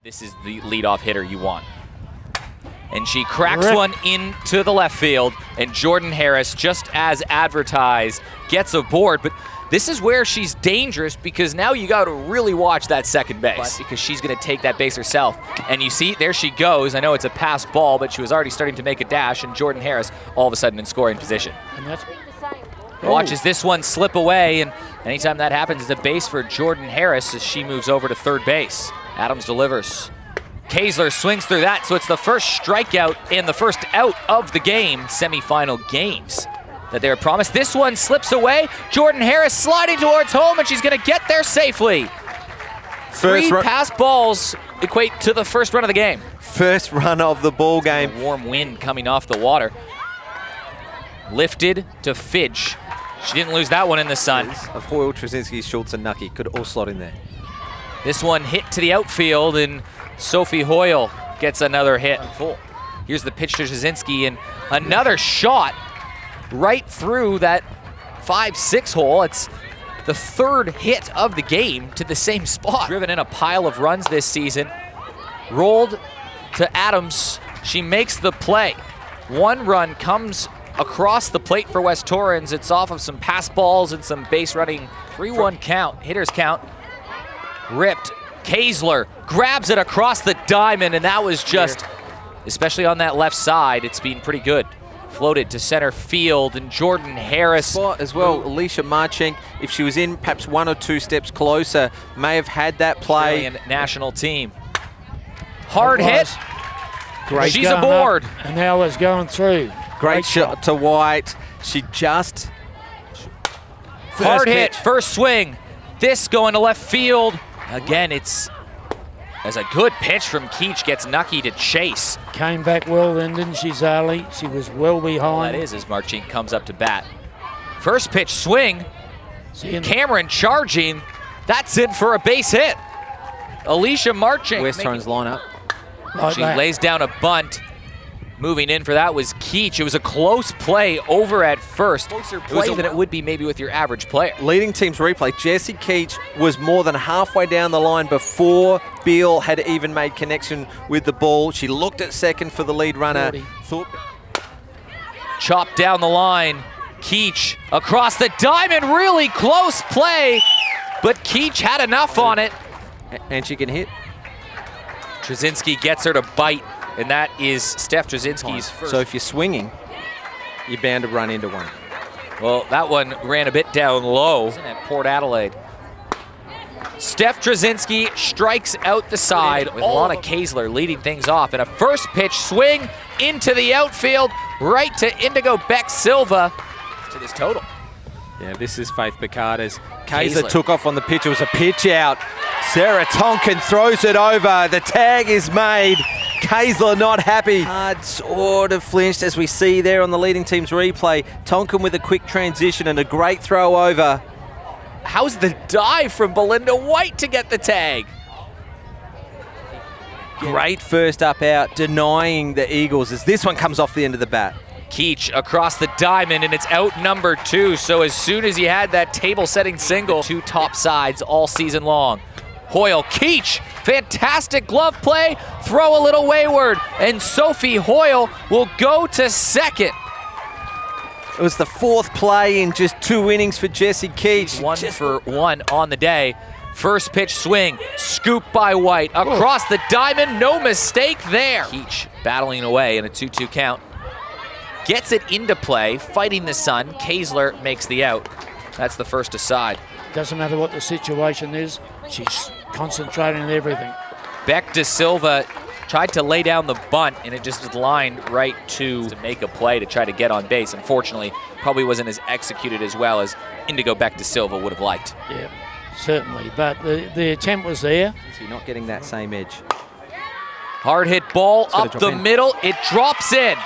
This is the leadoff hitter you want. And she cracks one into the left field, and Jordan Harris, just as advertised, gets aboard. But this is where she's dangerous, because now you got to really watch that second base, because she's going to take that base herself. And you see, there she goes. I know it's a pass ball, but she was already starting to make a dash, and Jordan Harris all of a sudden in scoring position. And that's Watches this one slip away, and anytime that happens, it's a base for Jordan Harris as she moves over to third base. Adams delivers. Kaesler swings through that, so it's the first strikeout and the first out of the game, semifinal games that they were promised. This one slips away. Jordan Harris sliding towards home, and she's going to get there safely. Three pass balls equate to the first run of the game. First run of the ball game. A warm wind coming off the water. Lifted to Fidge. She didn't lose that one in the sun. Of Hoyle, Trzynski, Schultz, and Nucky could all slot in there. This one hit to the outfield, and Sophie Hoyle gets another hit. Here's the pitch to Trzynski, and another shot right through that 5-6 hole. It's the third hit of the game to the same spot. Driven in a pile of runs this season. Rolled to Adams. She makes the play. One run comes across the plate for West Torrens. It's off of some pass balls and some base running. 3-1 count, hitters count. Ripped. Kaesler grabs it across the diamond, and that was just, especially on that left side, it's been pretty good. Floated to center field, and Jordan Harris. Spot as well, Alicia Marchink, if she was in perhaps one or two steps closer, may have had that play. Australian national team. Hard hit. great. She's aboard. And now it's going through. Great shot to White. She just... Hard hit, first swing. This going to left field. Again, it's as a good pitch from Keach gets Nucky to chase. Came back well then, didn't she, Zali? She was well behind. Well, that is as Marchink comes up to bat. First pitch swing. Cameron charging. That's in for a base hit. Alicia Marchink. West Torrens lineup. She lays down a bunt. Moving in for that was Keach. It was a close play over at first. Closer play than it would be maybe with your average player. Leading team's replay, Jessie Keach was more than halfway down the line before Beal had even made connection with the ball. She looked at second for the lead runner. Chopped down the line. Keach across the diamond, really close play, but Keach had enough on it. And she can hit. Trzynski gets her to bite, and that is Steph Trzynski's first. So if you're swinging, you're bound to run into one. Well, that one ran a bit down low at Port Adelaide. Steph Trzynski strikes out the side with Lana Kaesler leading things off, and a first pitch swing into the outfield, right to Indigo Beck Silva to this total. Yeah, this is Faith Picarda's. Kaesler took off on the pitch. It was a pitch out. Sarah Tonkin throws it over. The tag is made. Kaesler not happy. Hard sort of flinched as we see there on the leading team's replay. Tonkin with a quick transition and a great throw over. How's the dive from Belinda White to get the tag? Great first up out, denying the Eagles as this one comes off the end of the bat. Keach across the diamond, and it's out number 2. So as soon as he had that table-setting single, 2 top sides all season long. Hoyle, Keach, fantastic glove play, throw a little wayward, and Sophie Hoyle will go to second. It was the 4th play in just 2 innings for Jessie Keach. 1 for 1 on the day. First pitch swing, scoop by White, across the diamond, no mistake there. Keach battling away in a 2-2 count. Gets it into play, fighting the sun. Kaesler makes the out. That's the first aside. Doesn't matter what the situation is, she's concentrating on everything. Beck De Silva tried to lay down the bunt, and it just was lined right to make a play to try to get on base. Unfortunately, probably wasn't as executed as well as Indigo Beck De Silva would have liked. Yeah, certainly, but the attempt was there. So you're not getting that same edge. Hard hit ball up the middle. It drops in.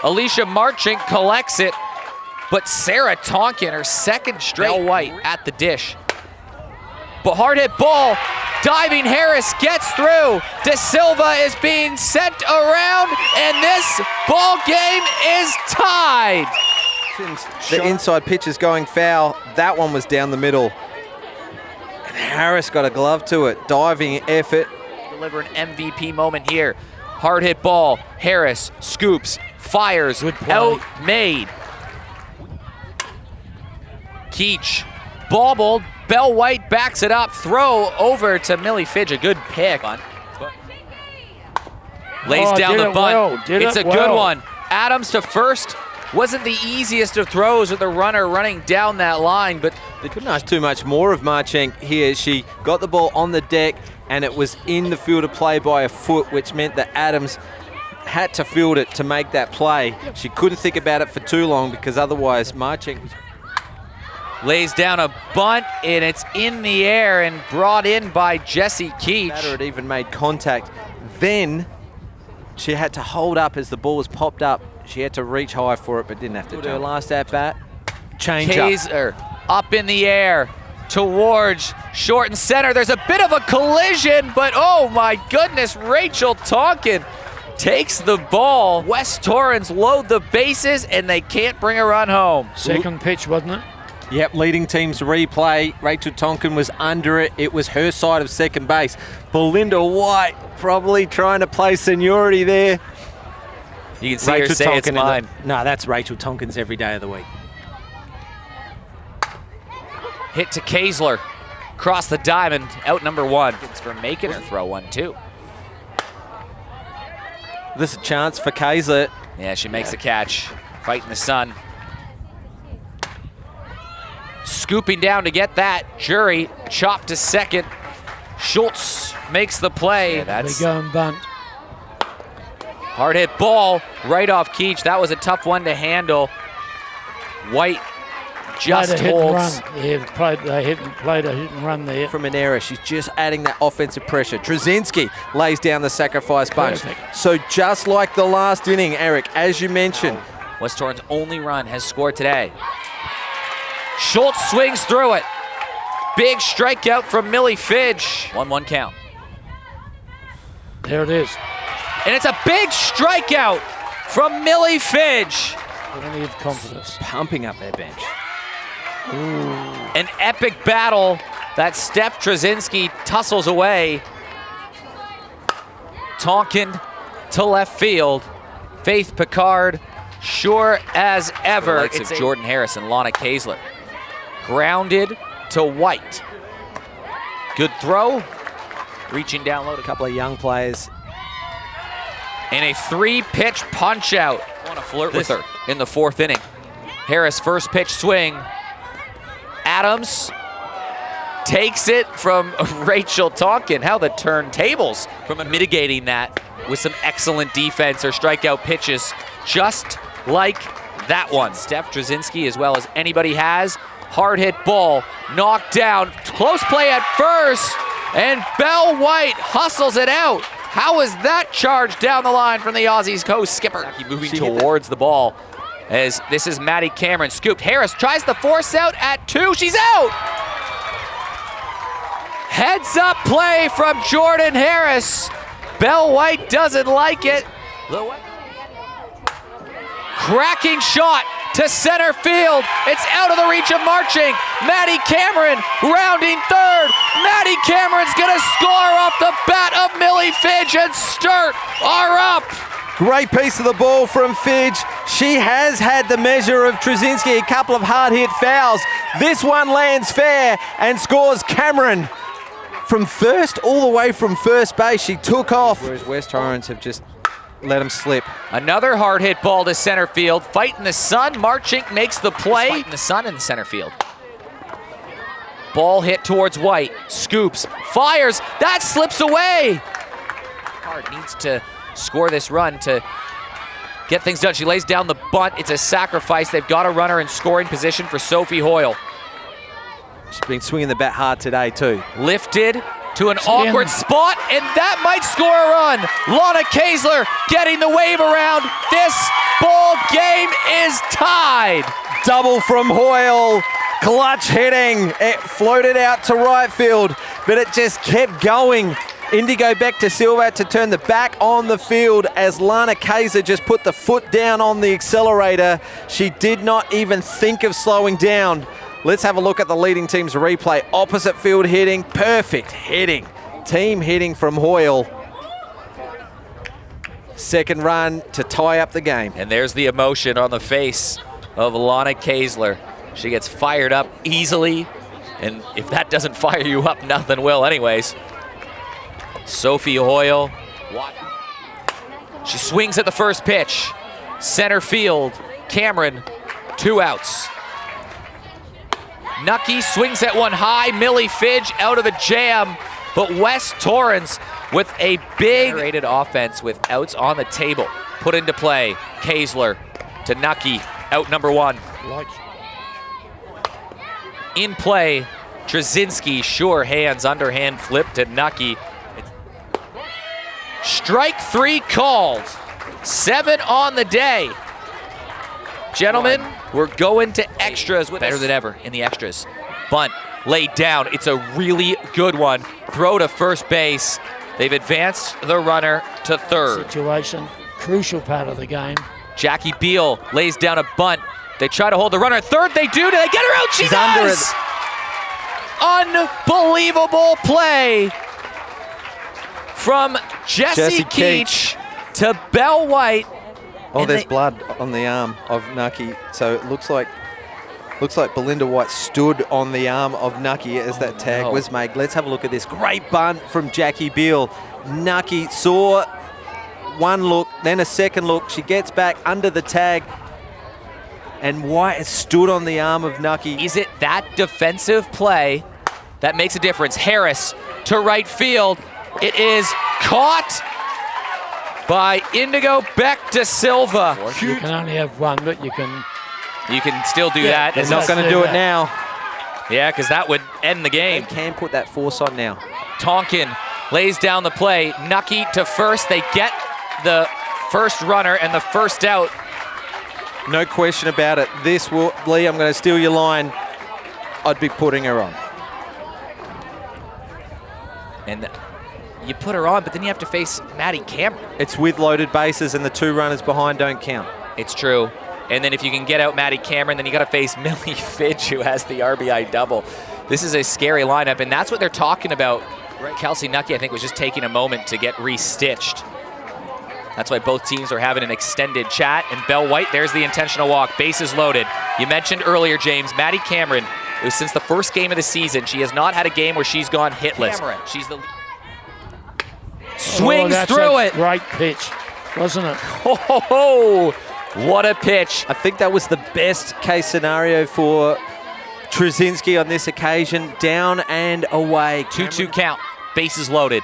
Alicia Marchink collects it, but Sarah Tonkin, her second straight White at the dish. But hard hit ball, diving Harris gets through. De Silva is being sent around, and this ball game is tied. The inside pitch is going foul. That one was down the middle. And Harris got a glove to it. Diving effort. deliver an MVP moment here. Hard hit ball. Harris scoops, fires, outmade. Keach, bobbled. Bell White backs it up. Throw over to Millie Fidge. A good pick. Lays down the bunt. It's a good one. Adams to first. Wasn't the easiest of throws with the runner running down that line, but they couldn't ask too much more of Marchenk here. She got the ball on the deck, and it was in the field of play by a foot, which meant that Adams had to field it to make that play. She couldn't think about it for too long because otherwise Marchenk lays down a bunt, and it's in the air and brought in by Jessie Keach. It even made contact. Then she had to hold up as the ball was popped up. She had to reach high for it, but didn't have to do her last at bat. Change Kaiser up in the air towards short and center. There's a bit of a collision, but oh my goodness, Rachel Tonkin takes the ball. West Torrens load the bases, and they can't bring a run home. Second pitch, wasn't it? Yep, leading teams replay. Rachel Tonkin was under it. It was her side of second base. Belinda White probably trying to play seniority there. You can see Rachel her say Tonkin it's mine. No, that's Rachel Tonkin's every day of the week. Hit to Kaisler. Across the diamond, out number one. It's for making her throw one, too. This is a chance for Kaisler. Yeah, she makes the catch. Fighting the sun. Scooping down to get that. Jury chopped to second. Schultz makes the play. Yeah, that's going bunt. Hard hit ball right off Keach. That was a tough one to handle. White just holds. Yeah, played a hit and run there. From an error, she's just adding that offensive pressure. Trzynski lays down the sacrifice bunch. So just like the last inning, Eric, as you mentioned. West Torrens' only run has scored today. Schultz swings through it. Big strikeout from Millie Fidge. 1-1 count. There it is. And it's a big strikeout from Millie Fidge. Plenty of confidence. Pumping up their bench. Ooh. An epic battle that Steph Trzynski tussles away. Tonkin to left field. Faith Picard, sure as ever. It's Jordan Harris and Lana Kaisler. Grounded to White. Good throw. Reaching down low. A couple of young players. And a three-pitch punch-out. Want to flirt with her in the fourth inning. Harris first pitch swing. Adams takes it from Rachel Tonkin. How the turntables from mitigating that with some excellent defense or strikeout pitches, just like that one. Steph Trzynski, as well as anybody has. Hard hit ball, knocked down. Close play at first, and Bell White hustles it out. How is that charge down the line from the Aussies Coast skipper? Moving towards the ball as this is Maddie Cameron. Scooped. Harris tries the force out at two. She's out! Heads up play from Jordan Harris. Bell White doesn't like it. Cracking shot to center field. It's out of the reach of Marching. Maddie Cameron rounding third. Maddie Cameron's gonna score off the bat of Millie Fidge, and Sturt are up. Great piece of the ball from Fidge. She has had the measure of Trzynski, a couple of hard hit fouls. This one lands fair and scores Cameron from first, all the way from first base. She took off. Whereas West Torrens have just let him slip. Another hard hit ball to center field. Fighting the sun. Marchink makes the play. Fighting the sun in the center field. Ball hit towards White. Scoops. Fires. That slips away. Hard needs to score this run to get things done. She lays down the bunt. It's a sacrifice. They've got a runner in scoring position for Sophie Hoyle. She's been swinging the bat hard today too. Lifted to an awkward spot, and that might score a run. Lana Kaisler getting the wave around. This ball game is tied. Double from Hoyle. Clutch hitting. It floated out to right field, but it just kept going. Indigo back to Silva to turn the back on the field as Lana Kaisler just put the foot down on the accelerator. She did not even think of slowing down. Let's have a look at the leading team's replay. Opposite field hitting, perfect hitting. team hitting from Hoyle. Second run to tie up the game. And there's the emotion on the face of Lana Kaesler. She gets fired up easily, and if that doesn't fire you up, nothing will anyways. Sophie Hoyle. She swings at the first pitch. Center field, Cameron, 2 outs. Nucky swings at one high. Millie Fidge out of the jam, but Wes Torrens with a big rated offense with outs on the table. Put into play, Kaesler to Nucky, out number 1. In play, Trzynski, sure hands, underhand flip to Nucky. Strike 3 called. 7 on the day. Gentlemen, we're going to extras with better than ever in the extras. Bunt laid down. It's a really good one. Throw to first base. They've advanced the runner to third. Situation, crucial part of the game. Jackie Beal lays down a bunt. They try to hold the runner at third. They do. Do they get her out? She does! Unbelievable play from Jessie Keach to Belle White. Oh, there's blood on the arm of Nucky. So it looks like Belinda White stood on the arm of Nucky as that tag was made. Let's have a look at this. Great bunt from Jackie Beal. Nucky saw one look, then a second look. She gets back under the tag, and White has stood on the arm of Nucky. Is it that defensive play that makes a difference? Harris to right field. It is caught by Indigo Beck de Silva. You can only have one, but you can still do that. They're not going to do it now. Yeah, because that would end the game. They can put that force on now. Tonkin lays down the play. Nucky to first. They get the first runner and the first out. No question about it. This will, Lee, I'm going to steal your line. I'd be putting her on. And you put her on, but then you have to face Maddie Cameron. It's with loaded bases, and the 2 runners behind don't count. It's true. And then if you can get out Maddie Cameron, then you got to face Millie Fidge, who has the RBI double. This is a scary lineup, and that's what they're talking about. Kelsey Nucky, I think, was just taking a moment to get restitched. That's why both teams are having an extended chat. And Belle White, there's the intentional walk. Bases loaded. You mentioned earlier, James, Maddie Cameron, it was since the first game of the season. She has not had a game where she's gone hitless. Cameron, she's the swings through it. Great pitch, wasn't it? Oh, what a pitch. I think that was the best case scenario for Trzynski on this occasion. Down and away. 2-2 count. Bases loaded.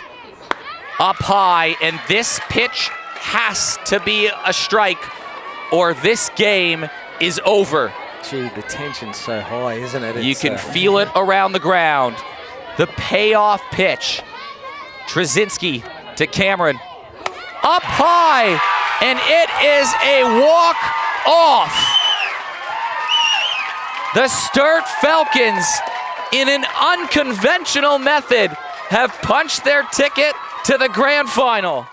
Up high, and this pitch has to be a strike or this game is over. Gee, the tension's so high, isn't it? You can feel it around the ground. The payoff pitch. Trzynski to Cameron. Up high, and it is a walk-off. The Sturt Falcons, in an unconventional method, have punched their ticket to the grand final.